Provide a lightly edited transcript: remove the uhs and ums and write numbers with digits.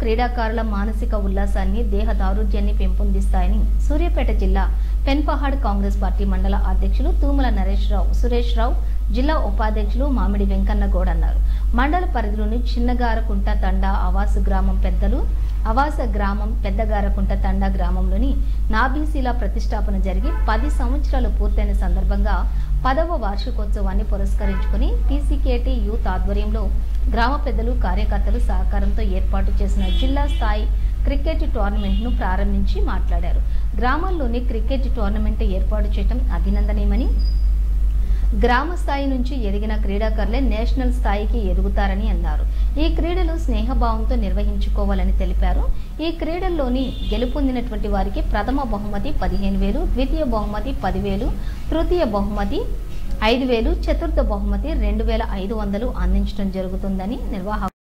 క్రీడాకారుల మానసిక ఉల్లాసాన్ని, దేహ దారుఢ్యాన్ని పెంపొందిస్తాయని సూర్యాపేట జిల్లా పెన్పహాడ్ కాంగ్రెస్ పార్టీ మండల అధ్యక్షులు తూముల నరేష్ రావు, సురేష్ రావు, జిల్లా ఉపాధ్యక్షులు మామిడి వెంకన్న గౌడ్ అన్నారు. మండల పరిధిలోని చిన్నగారకుంట తండా ఆవాస గ్రామం పెద్దగారకుంట తండా గ్రామంలోని నాబీసీల ప్రతిష్టాపన జరిగి 10 సంవత్సరాలు పూర్తయిన సందర్భంగా 10వ వార్షికోత్సవాన్ని పురస్కరించుకుని పీసీకేటీ యూత్ ఆధ్వర్యంలో గ్రామ పెద్దలు, కార్యకర్తలు సహకారంతో ఏర్పాటు చేసిన జిల్లా స్థాయి క్రికెట్ టోర్నమెంట్ను ప్రారంభించి మాట్లాడారు. గ్రామాల్లోని క్రికెట్ టోర్నమెంట్ ఏర్పాటు చేయడం అభినందనీయమని, గ్రామ స్థాయి నుంచి ఎదిగిన క్రీడాకారులే నేషనల్ స్థాయికి ఎదుగుతారని అన్నారు. ఈ క్రీడలు స్నేహభావంతో నిర్వహించుకోవాలని తెలిపారు. ఈ క్రీడల్లోని గెలుపొందినటువంటి వారికి ప్రథమ బహుమతి 15,000, ద్వితీయ బహుమతి 10,000, తృతీయ బహుమతి 5,000, చతుర్థ బహుమతి 2,500 అందించడం జరుగుతుందని నిర్వాహకులు